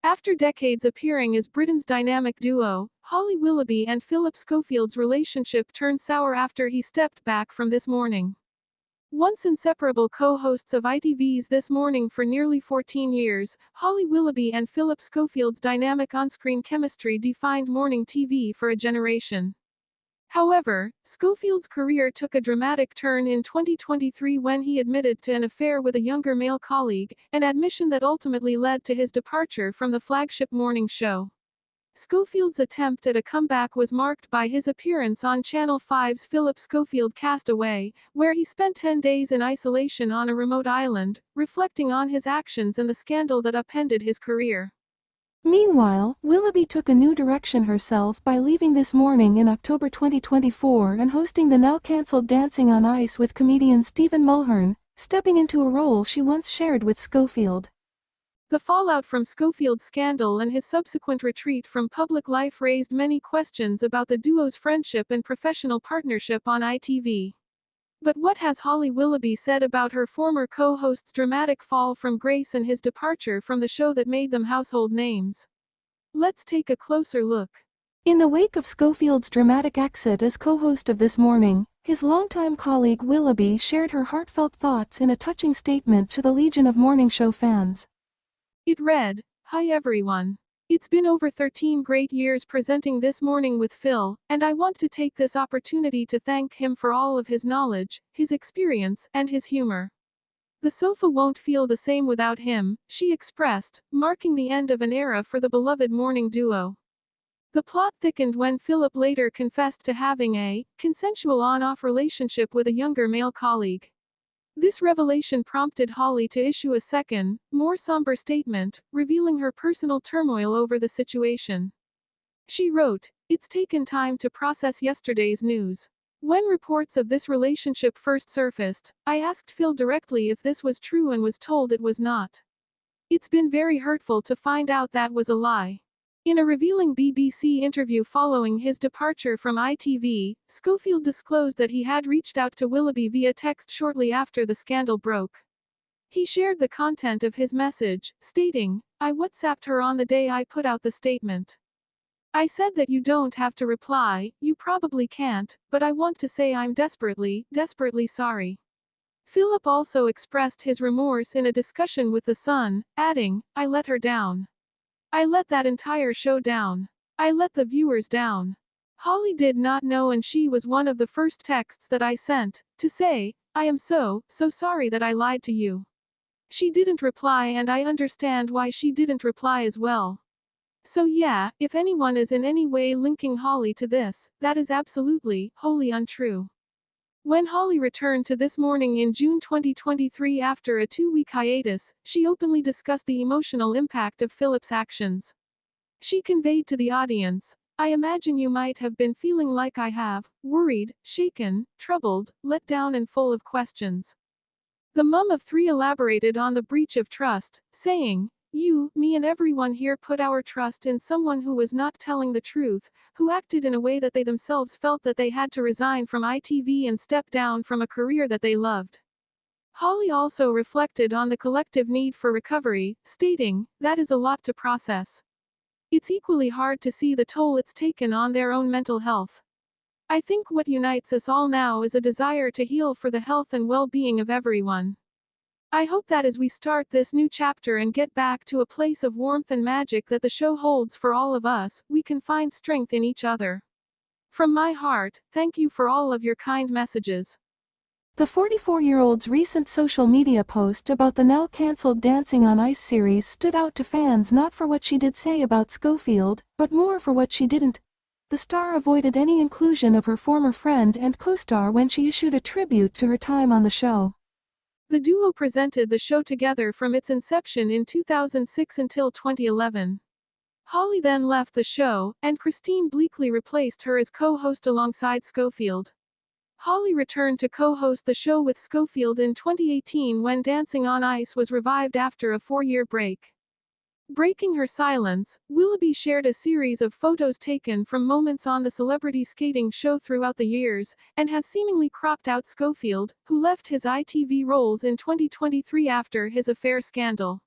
After decades appearing as Britain's dynamic duo, Holly Willoughby and Phillip Schofield's relationship turned sour after he stepped back from This Morning. Once inseparable co-hosts of ITV's This Morning for nearly 14 years, Holly Willoughby and Phillip Schofield's dynamic on-screen chemistry defined morning TV for a generation. However, Schofield's career took a dramatic turn in 2023 when he admitted to an affair with a younger male colleague, an admission that ultimately led to his departure from the flagship morning show. Schofield's attempt at a comeback was marked by his appearance on Channel 5's Phillip Schofield Castaway, where he spent 10 days in isolation on a remote island, reflecting on his actions and the scandal that upended his career. Meanwhile, Willoughby took a new direction herself by leaving This Morning in October 2024 and hosting the now-cancelled Dancing on Ice with comedian Stephen Mulhern, stepping into a role she once shared with Schofield. The fallout from Schofield's scandal and his subsequent retreat from public life raised many questions about the duo's friendship and professional partnership on ITV. But what has Holly Willoughby said about her former co-host's dramatic fall from grace and his departure from the show that made them household names? Let's take a closer look. In the wake of Schofield's dramatic exit as co-host of This Morning, his longtime colleague Willoughby shared her heartfelt thoughts in a touching statement to the legion of morning show fans. It read, "Hi everyone. It's been over 13 great years presenting This Morning with Phil, and I want to take this opportunity to thank him for all of his knowledge, his experience, and his humor. The sofa won't feel the same without him," she expressed, marking the end of an era for the beloved morning duo. The plot thickened when Phillip later confessed to having a consensual on-off relationship with a younger male colleague. This revelation prompted Holly to issue a second, more somber statement, revealing her personal turmoil over the situation. She wrote, "It's taken time to process yesterday's news. When reports of this relationship first surfaced, I asked Phil directly if this was true and was told it was not. It's been very hurtful to find out that was a lie." In a revealing BBC interview following his departure from ITV, Schofield disclosed that he had reached out to Willoughby via text shortly after the scandal broke. He shared the content of his message, stating, "I WhatsApped her on the day I put out the statement. I said that you don't have to reply, you probably can't, but I want to say I'm desperately, desperately sorry." Phillip also expressed his remorse in a discussion with The Sun, adding, "I let her down. I let that entire show down. I let the viewers down. Holly did not know, and she was one of the first texts that I sent, to say, I am so sorry that I lied to you. She didn't reply, and I understand why she didn't reply as well. So yeah, if anyone is in any way linking Holly to this, that is absolutely, wholly untrue." When Holly returned to This Morning in June 2023 after a 2-week hiatus, she openly discussed the emotional impact of Phillip's actions. She conveyed to the audience, "I imagine you might have been feeling like I have, worried, shaken, troubled, let down and full of questions." The mum of 3 elaborated on the breach of trust, saying, "You, me and everyone here put our trust in someone who was not telling the truth, who acted in a way that they themselves felt that they had to resign from ITV and step down from a career that they loved." Holly also reflected on the collective need for recovery, stating, "That is a lot to process. It's equally hard to see the toll it's taken on their own mental health. I think what unites us all now is a desire to heal for the health and well-being of everyone. I hope that as we start this new chapter and get back to a place of warmth and magic that the show holds for all of us, we can find strength in each other. From my heart, thank you for all of your kind messages." The 44-year-old's recent social media post about the now-cancelled Dancing on Ice series stood out to fans not for what she did say about Schofield, but more for what she didn't. The star avoided any inclusion of her former friend and co-star when she issued a tribute to her time on the show. The duo presented the show together from its inception in 2006 until 2011. Holly then left the show, and Christine Bleakley replaced her as co-host alongside Schofield. Holly returned to co-host the show with Schofield in 2018 when Dancing on Ice was revived after a 4-year break. Breaking her silence, Willoughby shared a series of photos taken from moments on the celebrity skating show throughout the years, and has seemingly cropped out Schofield, who left his ITV roles in 2023 after his affair scandal.